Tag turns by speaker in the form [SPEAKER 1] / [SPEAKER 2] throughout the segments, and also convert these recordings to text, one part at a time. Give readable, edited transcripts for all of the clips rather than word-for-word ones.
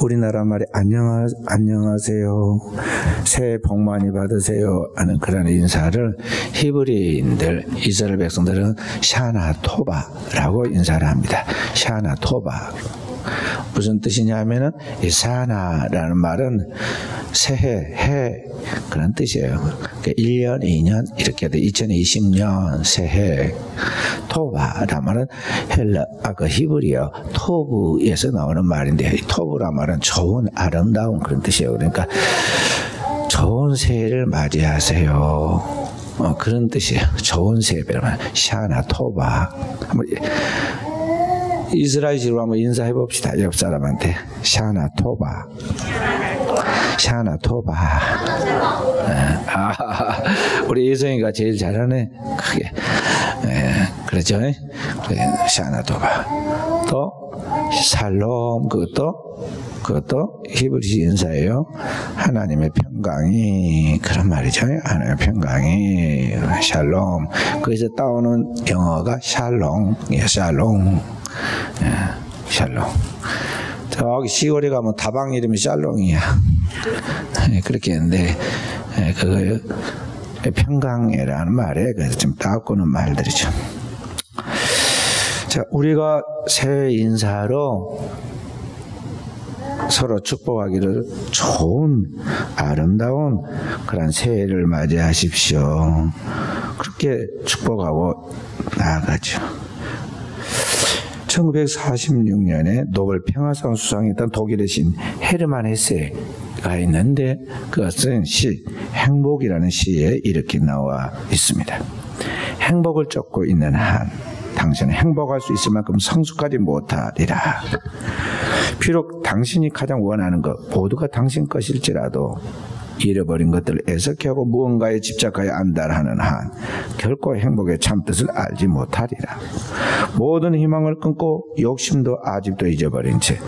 [SPEAKER 1] 우리나라 말에 안녕하세요, 새해 복 많이 받으세요 하는 그런 인사를 히브리인들, 이스라엘 백성들은 샤나 토바라고 인사를 합니다. 샤나 토바. 무슨 뜻이냐 하면은 이 샤나라는 말은 새해, 해 그런 뜻이에요. 그러니까 1년, 2년 이렇게 돼. 2020년 새해. 토바라는 말은 그 히브리어 토브에서 나오는 말인데, 이 토브란 말은 좋은, 아름다운 그런 뜻이에요. 그러니까 좋은 새해를 맞이하세요. 그런 뜻이에요. 좋은 새해라면 샤나 토바. 한번 이스라엘식으로 한번 인사해 봅시다. 옆 사람한테. 샤나 토바. 샤나 토바. 우리 예성이가 제일 잘하네. 크게. 그렇죠? 샤나 토바. 또 샬롬, 그것도 히브리식 인사예요. 하나님의 평강이, 그런 말이죠. 하나님의 평강이, 샬롬. 거기서 따오는 영어가 샬롬이에요. 샬롬. 샬롬. 저기 시골에 가면 다방 이름이 샬롬이야. 그렇게 했는데, 그거 평강이라는 말에 그래서 좀 따꾸는 말들이죠. 자, 우리가 새해 인사로 서로 축복하기를 좋은, 아름다운 그런 새해를 맞이하십시오. 그렇게 축복하고 나아가죠. 1946년에 노벨 평화상 수상했던 독일의 신 헤르만 헤세가 있는데, 그것은 시 행복이라는 시에 이렇게 나와 있습니다. 행복을 쫓고 있는 한 당신은 행복할 수 있을 만큼 성숙하지 못하리라. 비록 당신이 가장 원하는 것 모두가 당신 것일지라도 잃어버린 것들을 애석해하고 무언가에 집착하여 안달하는 한 결코 행복의 참뜻을 알지 못하리라. 모든 희망을 끊고 욕심도 아직도 잊어버린 채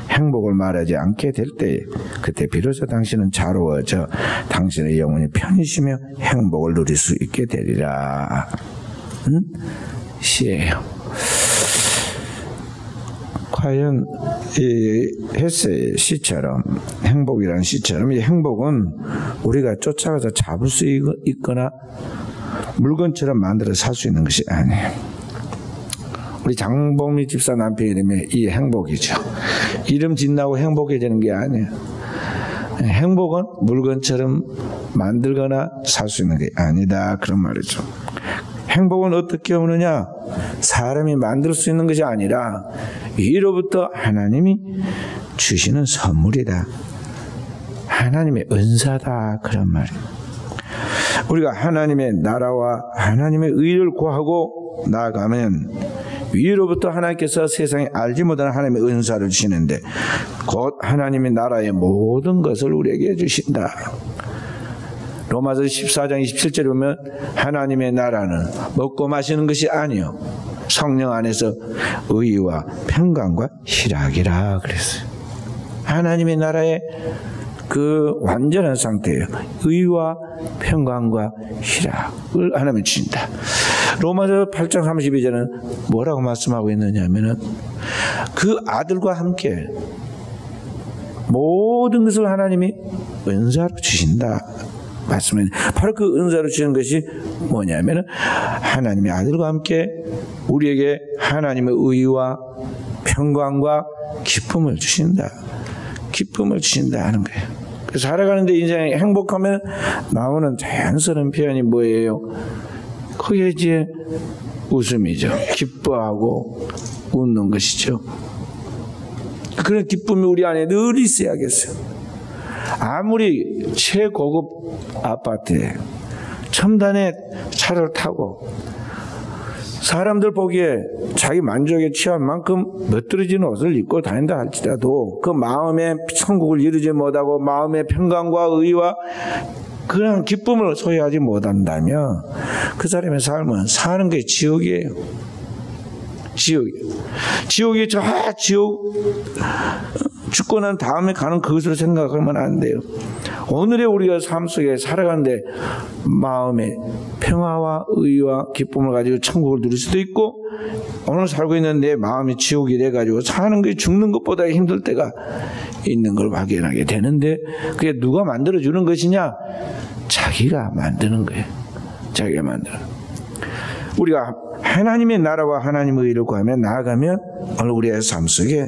[SPEAKER 1] 행복을 말하지 않게 될 때, 그때 비로소 당신은 자로워져 당신의 영혼이 편히 쉬며 행복을 누릴 수 있게 되리라. 시예요. 과연 이 헤세의 시처럼, 행복이라는 시처럼, 이 행복은 우리가 쫓아가서 잡을 수 있거나 물건처럼 만들어 살 수 있는 것이 아니에요. 우리 장봉미 집사 남편 이름이 이 행복이죠. 이름 짓나고 행복해지는 게 아니에요. 행복은 물건처럼 만들거나 살 수 있는 게 아니다, 그런 말이죠. 행복은 어떻게 오느냐? 사람이 만들 수 있는 것이 아니라 위로부터 하나님이 주시는 선물이다. 하나님의 은사다, 그런 말이에요. 우리가 하나님의 나라와 하나님의 의를 구하고 나아가면 위로부터 하나님께서 세상에 알지 못하는 하나님의 은사를 주시는데, 곧 하나님의 나라의 모든 것을 우리에게 주신다. 로마서 14장 27절에 보면 하나님의 나라는 먹고 마시는 것이 아니요 성령 안에서 의와 평강과 희락이라 그랬어요. 하나님의 나라의 그 완전한 상태예요. 의와 평강과 희락을 하나님이 주신다. 로마서 8장 32절은 뭐라고 말씀하고 있느냐 하면은 그 아들과 함께 모든 것을 하나님이 은사로 주신다 말씀은, 바로 그 은사로 주시는 것이 뭐냐면 하나님의 아들과 함께 우리에게 하나님의 의와 평강과 기쁨을 주신다. 기쁨을 주신다 하는 거예요. 그래서 살아가는데 인생이 행복하면 나오는 자연스러운 표현이 뭐예요? 그게 이제 웃음이죠. 기뻐하고 웃는 것이죠. 그런 기쁨이 우리 안에 늘 있어야겠어요. 아무리 최고급 아파트에 첨단의 차를 타고 사람들 보기에 자기 만족에 취한 만큼 멋들어지는 옷을 입고 다닌다 할지라도 그 마음의 천국을 이루지 못하고 마음의 평강과 의와 그런 기쁨을 소유하지 못한다면 그 사람의 삶은 사는 게 지옥이에요. 지옥이 저 지옥 죽고 난 다음에 가는 그것으로 생각하면 안 돼요. 오늘의 우리가 삶 속에 살아가는데 마음의 평화와 의와 기쁨을 가지고 천국을 누릴 수도 있고, 오늘 살고 있는 내 마음이 지옥이 돼가지고 사는 게 죽는 것보다 힘들 때가 있는 걸 발견하게 되는데 그게 누가 만들어주는 것이냐? 자기가 만드는 거예요. 자기가 만드는 거예요. 우리가 하나님의 나라와 하나님의 의를 구하며 나아가면 오늘 우리의 삶 속에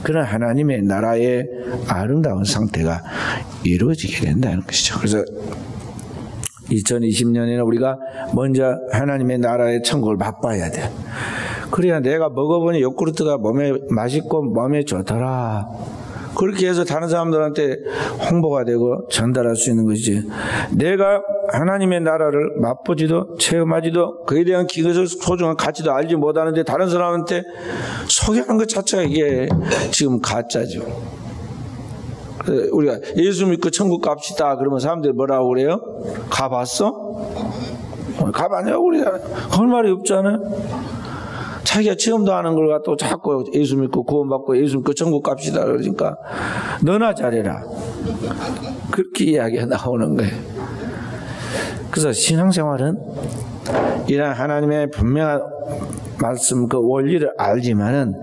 [SPEAKER 1] 그런 하나님의 나라의 아름다운 상태가 이루어지게 된다는 것이죠. 그래서 2020년에는 우리가 먼저 하나님의 나라의 천국을 맛봐야 돼. 그래야 내가 먹어보니 요구르트가 몸에 맛있고 몸에 좋더라. 그렇게 해서 다른 사람들한테 홍보가 되고 전달할 수 있는 것이지. 내가 하나님의 나라를 맛보지도 체험하지도 그에 대한 그것을 소중한 가치도 알지 못하는데 다른 사람한테 소개하는 것 자체가 이게 지금 가짜죠. 우리가 예수 믿고 천국 갑시다 그러면 사람들이 뭐라고 그래요? 가봤어? 가봤냐고 그러잖아요. 그럴 말이 없잖아요. 자기가 체험도 하는 걸 갖고 자꾸 예수 믿고 구원받고 예수 믿고 천국 갑시다 그러니까 너나 잘해라. 그렇게 이야기가 나오는 거예요. 그래서 신앙생활은 이런 하나님의 분명한 말씀 그 원리를 알지만은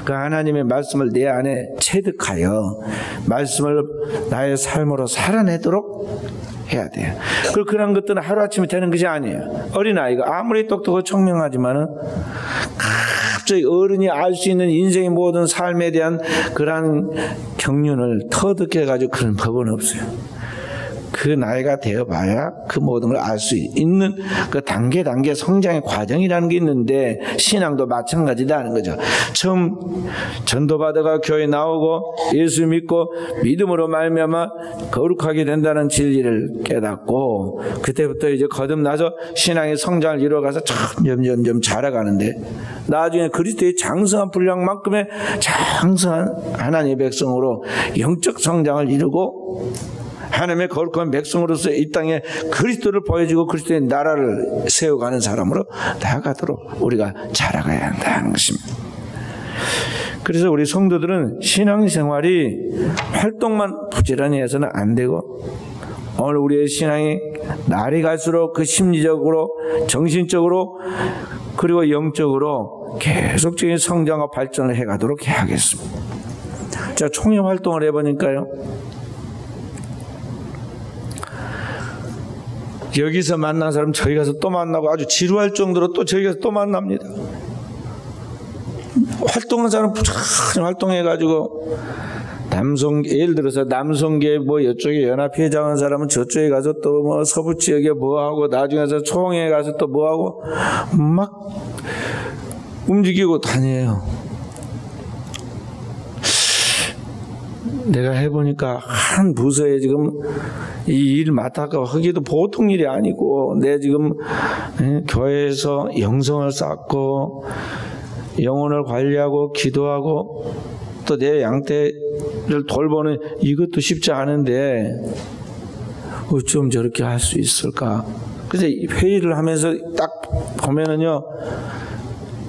[SPEAKER 1] 그 하나님의 말씀을 내 안에 체득하여 말씀을 나의 삶으로 살아내도록 해야 돼요. 그리고 그런 것들은 하루아침에 되는 것이 아니에요. 어린아이가 아무리 똑똑하고 청명하지만은 갑자기 어른이 알 수 있는 인생의 모든 삶에 대한 그러한 경륜을 터득해가지고 그런 법은 없어요. 그 나이가 되어봐야 그 모든 걸 알 수 있는 그 단계 성장의 과정이라는 게 있는데 신앙도 마찬가지다는 거죠. 처음 전도받아가 교회 나오고 예수 믿고 믿음으로 말미암아 거룩하게 된다는 진리를 깨닫고 그때부터 이제 거듭나서 신앙의 성장을 이루어가서 점점 자라가는데 나중에 그리스도의 장성한 분량만큼의 장성한 하나님의 백성으로 영적 성장을 이루고 하나님의 거룩한 백성으로서 이 땅에 그리스도를 보여주고 그리스도의 나라를 세워가는 사람으로 나아가도록 우리가 자라가야 한다는 것입니다. 그래서 우리 성도들은 신앙생활이 활동만 부지런히 해서는 안 되고 오늘 우리의 신앙이 날이 갈수록 그 심리적으로 정신적으로 그리고 영적으로 계속적인 성장과 발전을 해가도록 해야겠습니다. 자, 총회 활동을 해보니까요. 여기서 만난 사람 저기 가서 또 만나고 아주 지루할 정도로 또 저기 가서 또 만납니다. 활동하는 사람 부지런히 활동해가지고 예를 들어서 남성계 뭐 이쪽에 연합회장 한 사람은 저쪽에 가서 또 뭐 서부 지역에 뭐 하고 나중에 가서 총회에 가서 또 뭐 하고 막 움직이고 다녀요. 내가 해보니까 한 부서에 지금 이 일 맡아가 하기도 보통 일이 아니고 내 지금 교회에서 영성을 쌓고 영혼을 관리하고 기도하고 또 내 양떼를 돌보는 이것도 쉽지 않은데 어쩜 저렇게 할 수 있을까? 그래서 회의를 하면서 딱 보면은요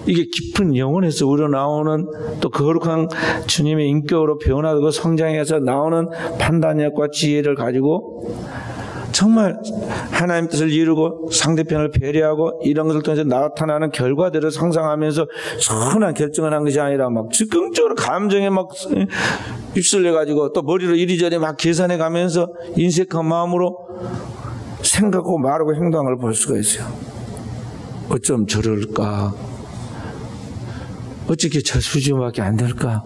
[SPEAKER 1] 이게 깊은 영혼에서 우러나오는 또 거룩한 주님의 인격으로 변화되고 성장해서 나오는 판단력과 지혜를 가지고 정말 하나님 뜻을 이루고 상대편을 배려하고 이런 것을 통해서 나타나는 결과들을 상상하면서 선한 결정을 한 것이 아니라 막 즉흥적으로 감정에 막 휩쓸려가지고 또 머리로 이리저리 막 계산해 가면서 인색한 마음으로 생각하고 말하고 행동한 걸 볼 수가 있어요. 어쩜 저럴까? 어떻게 저 수준밖에 안 될까?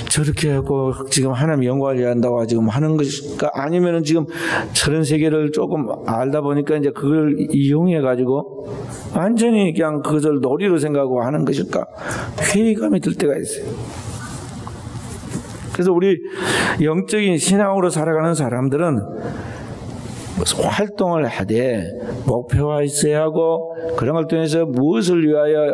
[SPEAKER 1] 저렇게 하고 지금 하나님 영광을 위한다고 지금 하는 것일까? 아니면은 지금 저런 세계를 조금 알다 보니까 이제 그걸 이용해가지고 완전히 그냥 그것을 놀이로 생각하고 하는 것일까? 회의감이 들 때가 있어요. 그래서 우리 영적인 신앙으로 살아가는 사람들은 활동을 하되 목표가 있어야 하고 그런 걸 통해서 무엇을 위하여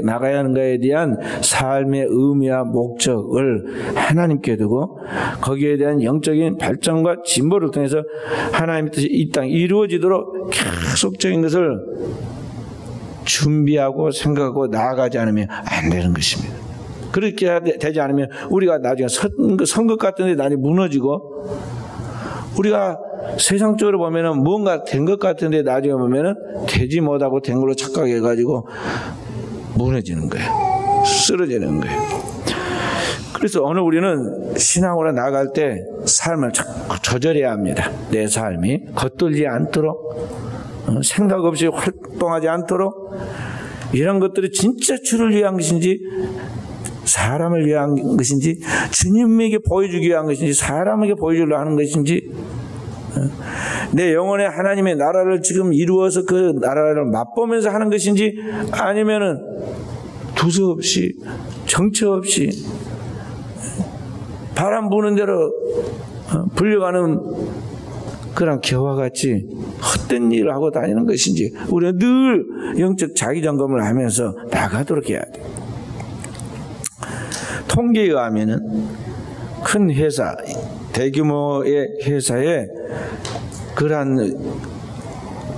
[SPEAKER 1] 나가야 하는가에 대한 삶의 의미와 목적을 하나님께 두고 거기에 대한 영적인 발전과 진보를 통해서 하나님의 뜻이 이 땅에 이루어지도록 계속적인 것을 준비하고 생각하고 나아가지 않으면 안 되는 것입니다. 그렇게 되지 않으면 우리가 나중에 선 것 같은데 나중에 무너지고 우리가 세상적으로 보면은 뭔가 된 것 같은데 나중에 보면은 되지 못하고 된 걸로 착각해가지고 무너지는 거예요. 쓰러지는 거예요. 그래서 오늘 우리는 신앙으로 나갈 때 삶을 자꾸 조절해야 합니다. 내 삶이 겉돌지 않도록, 생각 없이 활동하지 않도록, 이런 것들이 진짜 주를 위한 것인지 사람을 위한 것인지, 주님에게 보여주기 위한 것인지 사람에게 보여주려고 하는 것인지, 내 영혼의 하나님의 나라를 지금 이루어서 그 나라를 맛보면서 하는 것인지, 아니면은 두서없이 정처 없이 바람 부는 대로 불려가는 그런 겨와 같이 헛된 일을 하고 다니는 것인지, 우리는 늘 영적 자기점검을 하면서 나가도록 해야 돼요. 통계에 의하면은 큰 회사, 대규모의 회사에 그러한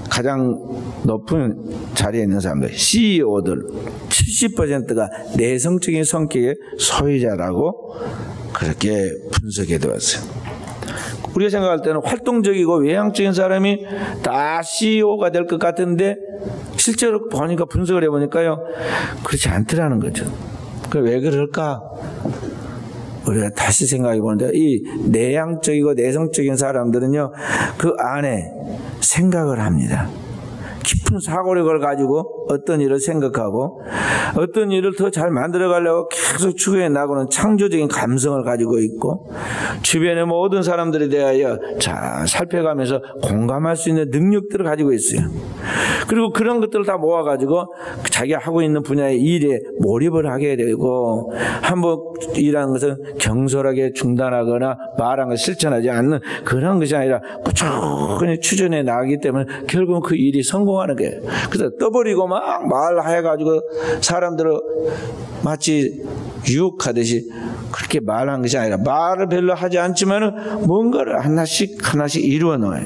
[SPEAKER 1] 가장 높은 자리에 있는 사람들, CEO들 70%가 내성적인 성격의 소유자라고 그렇게 분석해 두었어요. 우리가 생각할 때는 활동적이고 외향적인 사람이 다 CEO가 될 것 같은데, 실제로 보니까 분석을 해보니까요, 그렇지 않더라는 거죠. 왜 그럴까? 우리가 다시 생각해 보는데, 이 내향적이고 내성적인 사람들은요, 그 안에 생각을 합니다. 깊은 사고력을 가지고 어떤 일을 생각하고 어떤 일을 더 잘 만들어가려고 계속 추구해 나가는 창조적인 감성을 가지고 있고, 주변의 모든 사람들에 대하여 잘 살펴가면서 공감할 수 있는 능력들을 가지고 있어요. 그리고 그런 것들을 다 모아가지고 자기가 하고 있는 분야의 일에 몰입을 하게 되고, 한번 일하는 것은 경솔하게 중단하거나 말한 걸 실천하지 않는 그런 것이 아니라 꾸준히 추진해 나가기 때문에 결국은 그 일이 성공하는 거예요. 그래서 떠버리고 막 말해가지고 사람들을 마치 유혹하듯이 그렇게 말한 것이 아니라, 말을 별로 하지 않지만은 뭔가를 하나씩 이루어 놓아요.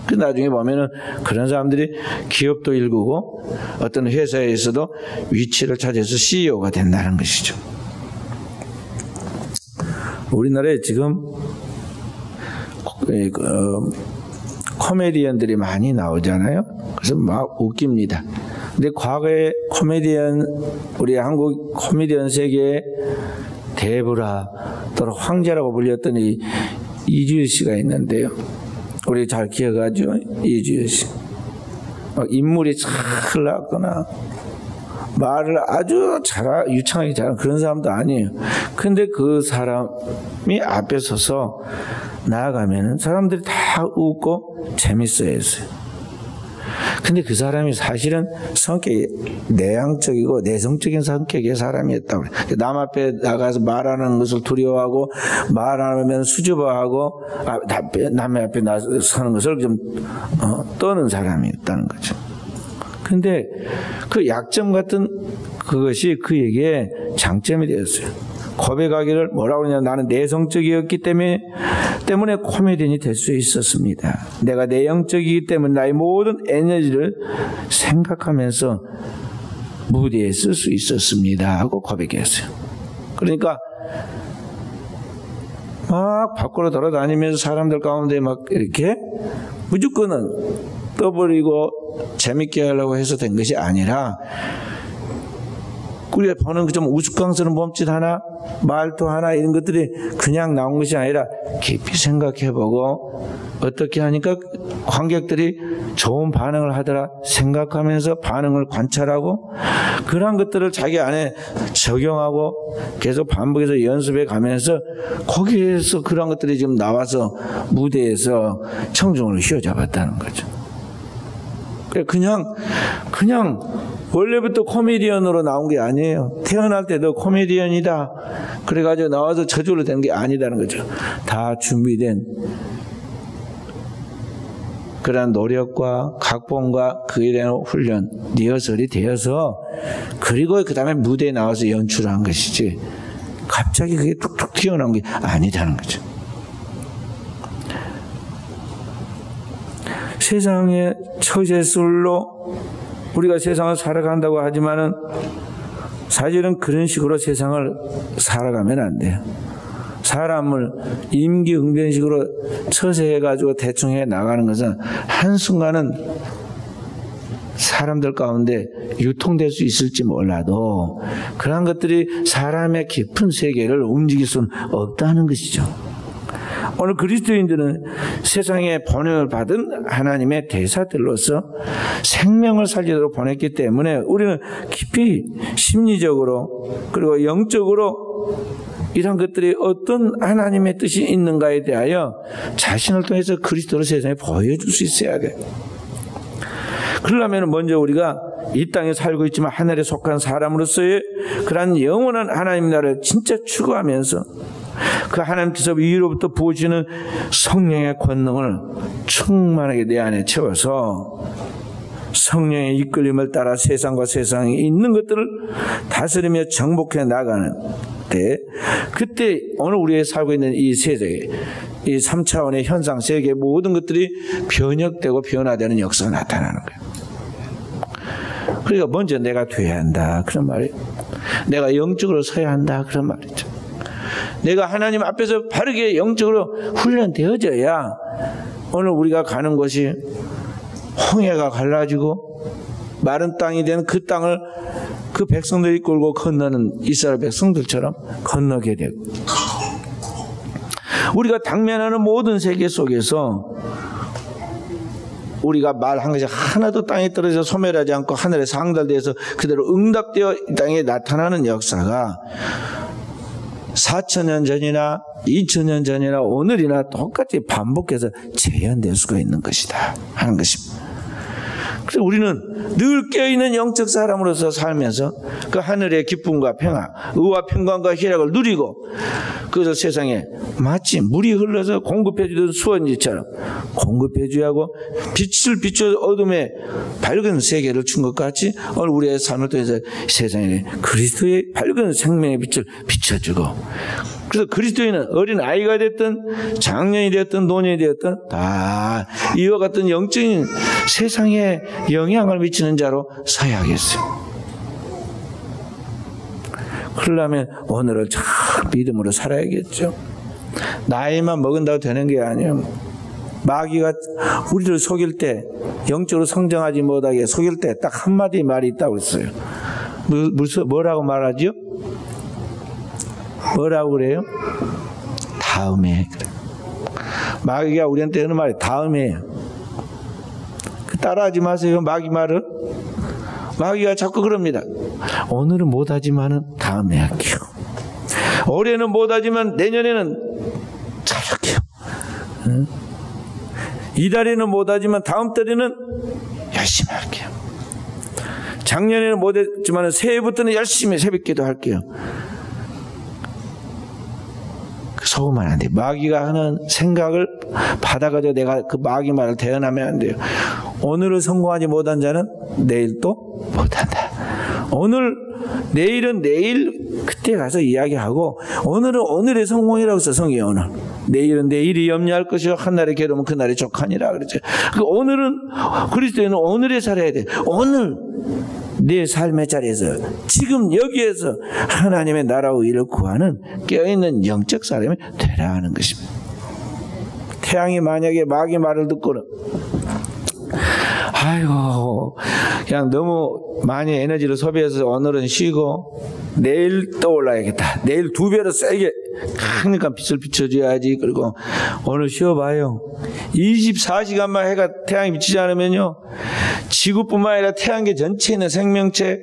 [SPEAKER 1] 그 나중에 보면은 그런 사람들이 기업도 일구고 어떤 회사에서도 위치를 차지해서 CEO가 된다는 것이죠. 우리나라에 지금 코미디언들이 많이 나오잖아요. 그래서 막 웃깁니다. 근데 과거에 우리 한국 코미디언 세계의 대부라 또는 황제라고 불렸던 이주연 씨가 있는데요. 우리 잘 기억하죠? 이주연 씨. 인물이 잘 나왔거나 말을 아주 유창하게 잘하는 그런 사람도 아니에요. 근데 그 사람이 앞에 서서 나아가면은 사람들이 다 웃고 재밌어 했어요. 근데 그 사람이 사실은 성격이 내향적이고 내성적인 성격의 사람이었다고 그래요. 남 앞에 나가서 말하는 것을 두려워하고, 말하면 수줍어하고, 남의 앞에 서는 것을 좀 떠는 사람이었다는 거죠. 근데 그 약점 같은 그것이 그에게 장점이 되었어요. 고백하기를 뭐라고 그러냐, 나는 내성적이었기 때문에 코미디언이 될 수 있었습니다. 내가 내형적이기 때문에 나의 모든 에너지를 생각하면서 무대에 쓸 수 있었습니다 하고 고백했어요. 그러니까 막 밖으로 돌아다니면서 사람들 가운데 막 이렇게 무조건은 떠버리고 재밌게 하려고 해서 된 것이 아니라, 우리가 보는 좀 우스꽝스러운 몸짓 하나, 말투 하나, 이런 것들이 그냥 나온 것이 아니라 깊이 생각해보고 어떻게 하니까 관객들이 좋은 반응을 하더라 생각하면서 반응을 관찰하고, 그런 것들을 자기 안에 적용하고 계속 반복해서 연습해 가면서 거기에서 그런 것들이 지금 나와서 무대에서 청중을 휘어잡았다는 거죠. 그냥 원래부터 코미디언으로 나온 게 아니에요. 태어날 때도 코미디언이다 그래가지고 나와서 저절로 된 게 아니다는 거죠. 다 준비된 그런 노력과 각본과 그에 대한 훈련, 리허설이 되어서, 그리고 그 다음에 무대에 나와서 연출을 한 것이지 갑자기 그게 툭툭 튀어나온 게 아니다는 거죠. 세상의 처세술로 우리가 세상을 살아간다고 하지만은 사실은 그런 식으로 세상을 살아가면 안 돼요. 사람을 임기응변식으로 처세해가지고 대충 해 나가는 것은 한순간은 사람들 가운데 유통될 수 있을지 몰라도 그러한 것들이 사람의 깊은 세계를 움직일 수는 없다는 것이죠. 오늘 그리스도인들은 세상에 번영을 받은 하나님의 대사들로서 생명을 살리도록 보냈기 때문에 우리는 깊이 심리적으로 그리고 영적으로 이런 것들이 어떤 하나님의 뜻이 있는가에 대하여 자신을 통해서 그리스도를 세상에 보여줄 수 있어야 돼. 그러려면 먼저 우리가 이 땅에 살고 있지만 하늘에 속한 사람으로서의 그러한 영원한 하나님 나라를 진짜 추구하면서 그 하나님께서 위로부터 부어주는 성령의 권능을 충만하게 내 안에 채워서 성령의 이끌림을 따라 세상과 세상에 있는 것들을 다스리며 정복해 나가는 때, 그때 오늘 우리가 살고 있는 이 세계, 이 3차원의 현상 세계의 모든 것들이 변혁되고 변화되는 역사가 나타나는 거예요. 그러니까 먼저 내가 돼야 한다 그런 말이에요. 내가 영적으로 서야 한다 그런 말이죠. 내가 하나님 앞에서 바르게 영적으로 훈련되어져야 오늘 우리가 가는 곳이 홍해가 갈라지고 마른 땅이 된 그 땅을 그 백성들이 끌고 건너는 이스라엘 백성들처럼 건너게 되고, 우리가 당면하는 모든 세계 속에서 우리가 말한 것이 하나도 땅에 떨어져 소멸하지 않고 하늘에 상달되어서 그대로 응답되어 이 땅에 나타나는 역사가 4,000년 전이나 2,000년 전이나 오늘이나 똑같이 반복해서 재현될 수가 있는 것이다 하는 것입니다. 그래서 우리는 늘 깨어있는 영적 사람으로서 살면서 그 하늘의 기쁨과 평화, 의와 평강과 희락을 누리고, 그래서 세상에 마치 물이 흘러서 공급해주던 수원지처럼 공급해줘야 하고, 빛을 비춰 어둠에 밝은 세계를 준 것 같이 오늘 우리의 삶을 통해서 세상에 그리스도의 밝은 생명의 빛을 비춰주고, 그래서 그리스도인은 어린 아이가 됐든 장년이 됐든 노년이 됐든 다 이와 같은 영적인 세상에 영향을 미치는 자로 서야겠어요. 그러려면 오늘을 참 믿음으로 살아야겠죠. 나이만 먹은다고 되는 게 아니에요. 마귀가 우리를 속일 때, 영적으로 성장하지 못하게 속일 때 딱 한마디 말이 있다고 했어요. 뭐라고 말하죠? 뭐라고 그래요? 다음에. 마귀가 우리한테 하는 말이 다음에요. 따라하지 마세요, 마귀 말을. 마귀가 자꾸 그럽니다. 오늘은 못하지만은 다음에 할게요. 올해는 못하지만 내년에는 잘할게요. 이달에는 못하지만 다음 달에는 열심히 할게요. 작년에는 못했지만 새해부터는 열심히 새벽기도 할게요. 속으면 안 돼요. 마귀가 하는 생각을 받아가지고 내가 그 마귀 말을 대언하면 안 돼요. 오늘을 성공하지 못한 자는 내일 또 못한다. 내일은 내일 그때 가서 이야기하고, 오늘은 오늘의 성공이라고 써 성경에. 오늘 내일은 내일이 염려할 것이요 한날의 괴로움은 그날이 족하니라 그러죠. 오늘은 그리스도인은 오늘에 살아야 돼. 오늘 내 삶의 자리에서 지금 여기에서 하나님의 나라와 일을 구하는 깨어있는 영적 사람이 되라 하는 것입니다. 태양이 만약에 마귀 말을 듣고는 아이고 그냥 너무 많이 에너지를 소비해서 오늘은 쉬고 내일 떠올라야겠다, 내일 2배로 세게 강력한 빛을 비춰줘야지, 그리고 오늘 쉬어봐요. 24시간만 해가 태양이 비치지 않으면요, 지구뿐만 아니라 태양계 전체에 있는 생명체,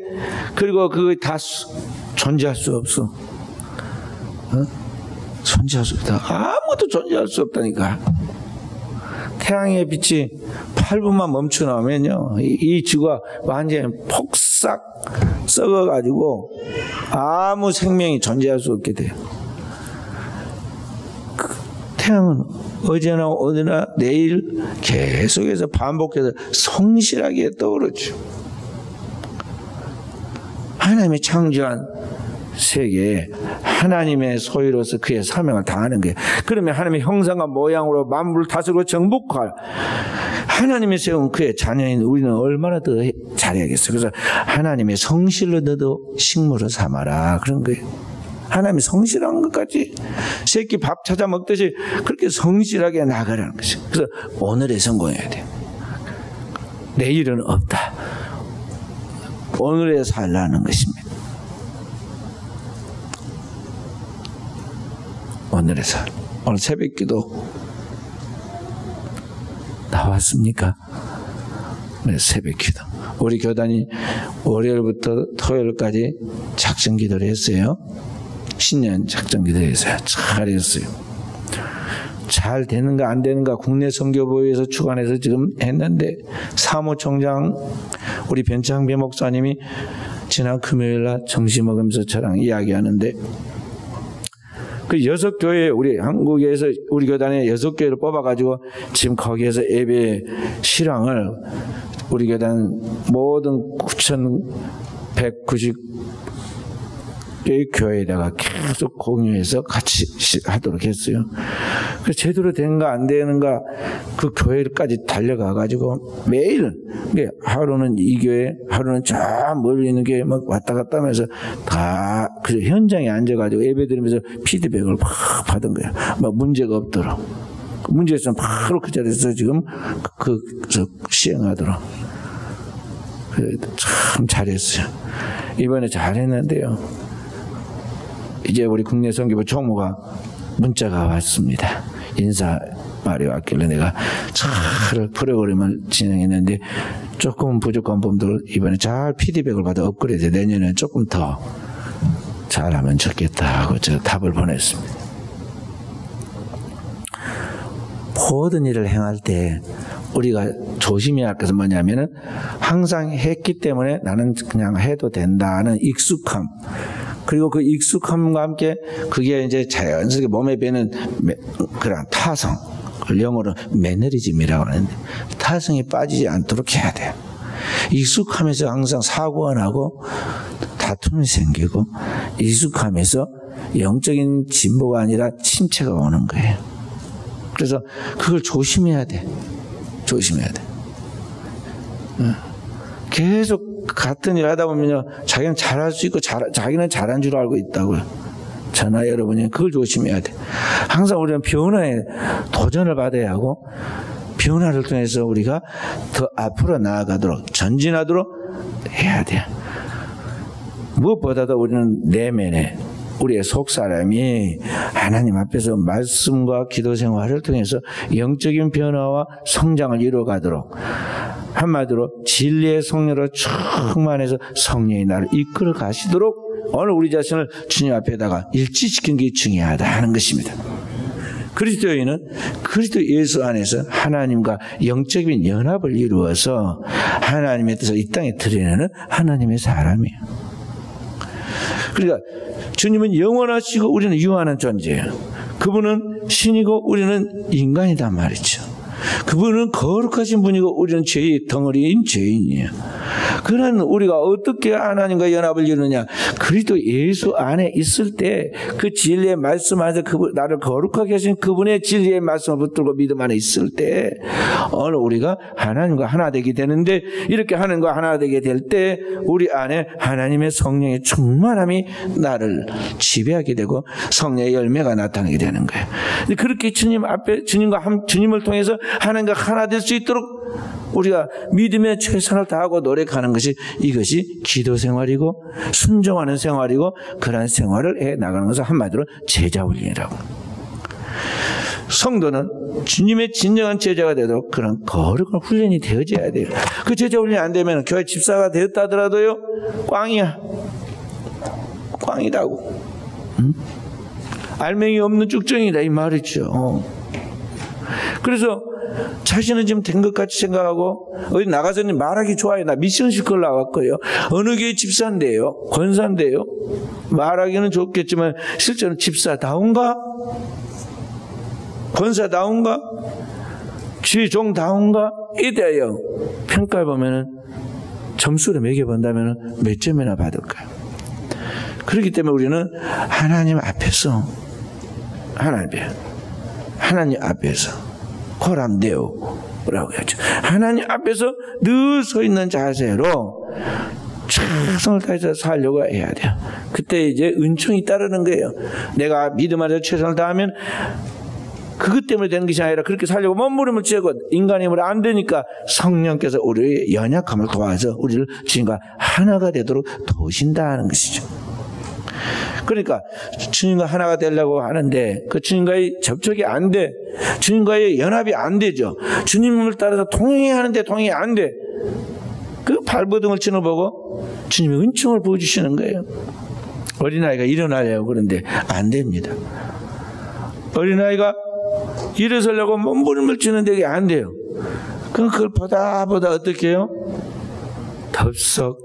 [SPEAKER 1] 그리고 그거 다 존재할 수 없어. 존재할 수 없다. 아무것도 존재할 수 없다니까. 태양의 빛이 8분만 멈춰 나오면요, 이 지구가 완전히 폭삭 썩어가지고 아무 생명이 존재할 수 없게 돼요. 태양은 어제나 오늘이나 내일 계속해서 반복해서 성실하게 떠오르죠. 하나님이 창조한 세계에 하나님의 소유로서 그의 사명을 다하는 거예요. 그러면 하나님의 형상과 모양으로 만물을 다스리고 정복할 하나님이 세운 그의 자녀인 우리는 얼마나 더 잘해야겠어요. 그래서 하나님의 성실로 너도 식물을 삼아라 그런 거예요. 하나님이 성실한 것까지 새끼 밥 찾아 먹듯이 그렇게 성실하게 나가라는 것이에요. 그래서 오늘에 성공해야 돼요. 내일은 없다. 오늘에 살라는 것입니다. 오늘의 삶. 오늘 새벽기도 나왔습니까? 네, 새벽기도. 우리 교단이 월요일부터 토요일까지 작정기도를 했어요. 신년 작정기도를 했어요. 잘했어요. 잘 되는가 안 되는가 국내 선교부에서 주관해서 지금 했는데, 사무총장 우리 변창배 목사님이 지난 금요일날 점심 먹으면서 저랑 이야기하는데, 그 6교회, 우리 한국에서 우리 교단에 6교회를 뽑아가지고 지금 거기에서 예배 실황을 우리 교단 모든 9,190개의 교회에다가 계속 공유해서 같이 하도록 했어요. 그 제대로 되는가 안 되는가 그 교회까지 달려가가지고 매일, 하루는 이 교회, 하루는 저 멀리 있는 교회 막 왔다 갔다 하면서 다 그 현장에 앉아가지고 예배 드리면서 피드백을 막 받은 거예요. 막 문제가 없도록. 문제 있으면 바로 그 자리에서 지금 시행하도록. 참 잘했어요. 이번에 잘했는데요. 이제 우리 국내 선교부 총무가 문자가 왔습니다. 인사 말이 왔길래 내가 잘 프로그램을 진행했는데 조금 부족한 부분들 이번에 잘 피드백을 받아 업그레이드, 내년에는 조금 더 잘하면 좋겠다 하고 저 답을 보냈습니다. 모든 일을 행할 때 우리가 조심해야 할 것은 뭐냐면은 항상 했기 때문에 나는 그냥 해도 된다는 익숙함, 그리고 그 익숙함과 함께 그게 이제 자연스럽게 몸에 배는 그런 타성, 그걸 영어로 매너리즘이라고 하는데, 타성이 빠지지 않도록 해야 돼요. 익숙함에서 항상 사고가 나고 다툼이 생기고, 익숙함에서 영적인 진보가 아니라 침체가 오는 거예요. 그래서 그걸 조심해야 돼. 조심해야 돼. 계속 같은 일 하다 보면요, 자기는 잘할 수 있고 자기는 잘한 줄 알고 있다고요. 저나 여러분이 그걸 조심해야 돼. 항상 우리는 변화에 도전을 받아야 하고, 변화를 통해서 우리가 더 앞으로 나아가도록, 전진하도록 해야 돼요. 무엇보다도 우리는 내면에 우리의 속사람이 하나님 앞에서 말씀과 기도 생활을 통해서 영적인 변화와 성장을 이루어가도록, 한마디로 진리의 성령으로 충만해서 성령이 나를 이끌어 가시도록 오늘 우리 자신을 주님 앞에다가 일치시키는 게 중요하다 하는 것입니다. 그리스도인은 그리스도 예수 안에서 하나님과 영적인 연합을 이루어서 하나님의 뜻을 이 땅에 드러내는 하나님의 사람이에요. 그러니까 주님은 영원하시고 우리는 유한한 존재예요. 그분은 신이고 우리는 인간이단 말이죠. 그분은 거룩하신 분이고 우리는 죄의 덩어리인 죄인이에요. 그러나 우리가 어떻게 하나님과 연합을 이루느냐? 그리스도 예수 안에 있을 때 그 진리의 말씀 안에서 나를 거룩하게 하신 그분의 진리의 말씀을 붙들고 믿음 안에 있을 때 오늘 우리가 하나님과 하나 되게 되는데, 이렇게 하나님과 하나 되게 될 때 우리 안에 하나님의 성령의 충만함이 나를 지배하게 되고 성령의 열매가 나타나게 되는 거예요. 그렇게 주님 앞에 주님을 통해서 하나님과 하나 될 수 있도록 우리가 믿음의 최선을 다하고 노력하는 것이, 이것이 기도 생활이고 순종하는 생활이고, 그러한 생활을 해 나가는 것을 한마디로 제자 훈련이라고. 성도는 주님의 진정한 제자가 되도록 그런 거룩한 훈련이 되어져야 돼요. 그 제자 훈련이 안 되면 교회 집사가 되었다 하더라도요, 꽝이야. 꽝이라고. 알맹이 없는 쭉정이다 이 말이죠. 그래서 자신은 지금 된 것 같이 생각하고 어디 나가서는 말하기 좋아요. 나 미션실 걸 나왔고요. 어느 교회 집사인데요, 권사인데요. 말하기는 좋겠지만 실제로는 집사다운가? 권사다운가? 지종다운가? 이대요. 평가해 보면은 점수를 매겨본다면 몇 점이나 받을까요? 그렇기 때문에 우리는 하나님 앞에서, 하나님 앞에서 코람데오라고 하죠. 하나님 앞에서 늘 서 있는 자세로 최선을 다해서 살려고 해야 돼요. 그때 이제 은총이 따르는 거예요. 내가 믿음 안에서 최선을 다하면 그것 때문에 되는 것이 아니라 그렇게 살려고 몸부림을 치고 인간의 힘으로 안 되니까 성령께서 우리의 연약함을 도와서 우리를 주님과 하나가 되도록 도우신다는 것이죠. 그러니까 주님과 하나가 되려고 하는데 그 주님과의 접촉이 안 돼. 주님과의 연합이 안 되죠. 주님을 따라서 동행해야 하는데 동행이 안 돼. 그 발버둥을 치는 거 보고 주님이 은총을 부어주시는 거예요. 어린아이가 일어나려고 그러는데 안 됩니다. 어린아이가 일어서려고 몸부림을 치는데 그게 안 돼요. 그럼 그걸 보다 어떻게 해요? 덥석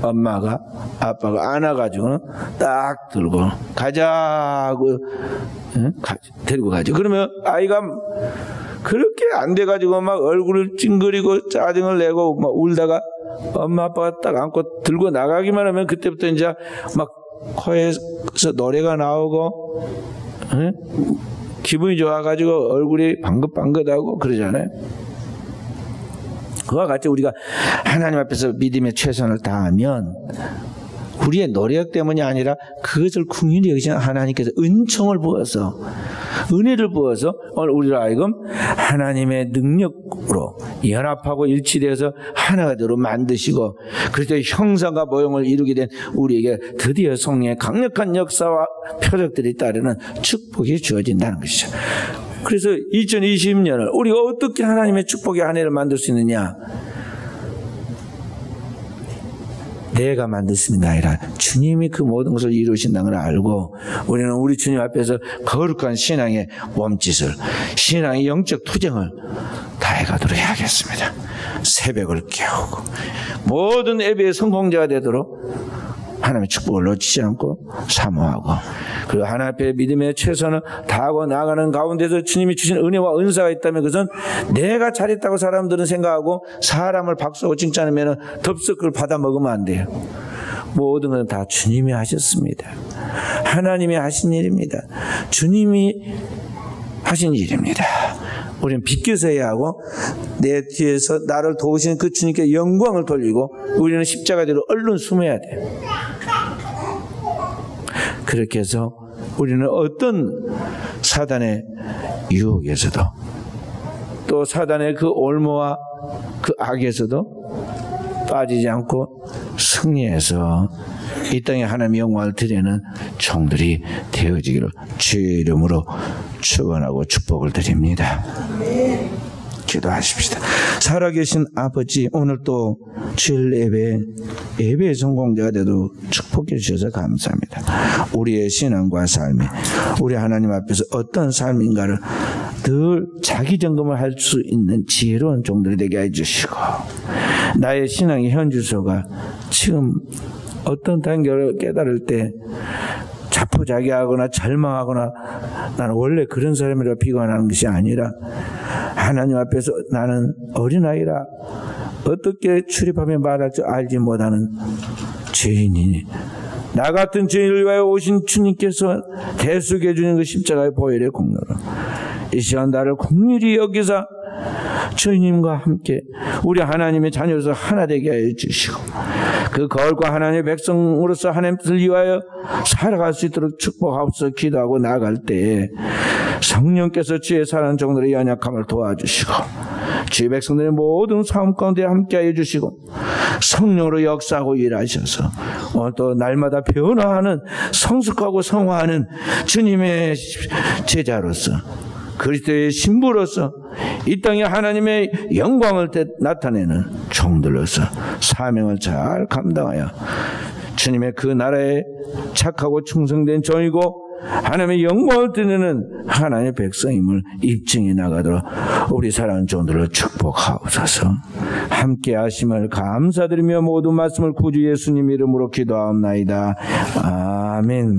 [SPEAKER 1] 엄마가 아빠가 안아가지고 딱 들고 가자고 데리고 가죠. 그러면 아이가 그렇게 안 돼가지고 막 얼굴을 찡그리고 짜증을 내고 막 울다가 엄마 아빠가 딱 안고 들고 나가기만 하면 그때부터 이제 막 코에서 노래가 나오고 기분이 좋아가지고 얼굴이 방긋방긋하고 그러잖아요. 그와 같이 우리가 하나님 앞에서 믿음의 최선을 다하면 우리의 노력 때문이 아니라 그것을 긍휼히 여기신 하나님께서 은총을 부어서 은혜를 부어서 오늘 우리를 하여금 하나님의 능력으로 연합하고 일치되어서 하나가 되도록 만드시고 그리스도의 형상과 모형을 이루게 된 우리에게 드디어 성령의 강력한 역사와 표적들이 따르는 축복이 주어진다는 것이죠. 그래서 2020년을 우리가 어떻게 하나님의 축복의 한 해를 만들 수 있느냐? 내가 만들 수 있는 게 아니라 주님이 그 모든 것을 이루신다는 걸 알고 우리는 우리 주님 앞에서 거룩한 신앙의 몸짓을, 신앙의 영적 투쟁을 다해가도록 해야겠습니다. 새벽을 깨우고 모든 예배의 성공자가 되도록 하나님의 축복을 놓치지 않고 사모하고 그리고 하나님 앞에 믿음의 최선을 다하고 나아가는 가운데서 주님이 주신 은혜와 은사가 있다면 그것은 내가 잘했다고 사람들은 생각하고 사람을 박수하고 칭찬하면 덥석 그걸 받아 먹으면 안 돼요. 모든 건 다 주님이 하셨습니다. 하나님이 하신 일입니다. 주님이 하신 일입니다. 우리는 비껴서 해야 하고 내 뒤에서 나를 도우시는 그 주님께 영광을 돌리고 우리는 십자가대로 얼른 숨어야 돼요. 그렇게 해서 우리는 어떤 사단의 유혹에서도 또 사단의 그 올무와 그 악에서도 빠지지 않고 승리해서 이 땅에 하나님의 영광을 드리는 종들이 되어지기를 주의 이름으로 축원하고 축복을 드립니다. 기도하십시다. 살아계신 아버지, 오늘 또 주일 예배의 성공자가 되도록 축복해 주셔서 감사합니다. 우리의 신앙과 삶이 우리 하나님 앞에서 어떤 삶인가를 늘 자기 점검을 할 수 있는 지혜로운 종들이 되게 해주시고 나의 신앙의 현주소가 지금 어떤 단계를 깨달을 때 자포자기하거나 절망하거나 나는 원래 그런 사람이라 비관하는 것이 아니라 하나님 앞에서 나는 어린아이라 어떻게 출입하며 말할 줄 알지 못하는 죄인이니 나 같은 죄인을 위하여 오신 주님께서 대속해 주는 그 십자가의 보혈의 공로로 이 시간 나를 긍휼히 여기사 주님과 함께 우리 하나님의 자녀로서 하나 되게 해 주시고 그 거룩과 하나님의 백성으로서 하나님을 위하여 살아갈 수 있도록 축복하옵소서. 기도하고 나아갈 때에 성령께서 주의 사랑하는 종들의 연약함을 도와주시고 주의 백성들의 모든 삶 가운데 함께하여 주시고 성령으로 역사하고 일하셔서 오늘 또 날마다 변화하는 성숙하고 성화하는 주님의 제자로서 그리스도의 신부로서 이 땅에 하나님의 영광을 나타내는 종들로서 사명을 잘 감당하여 주님의 그 나라에 착하고 충성된 종이고 하나님의 영광을 드리는 하나님의 백성임을 입증해 나가도록 우리 사랑하는 종들을 축복하옵소서. 함께 하심을 감사드리며 모든 말씀을 구주 예수님 이름으로 기도하옵나이다. 아멘.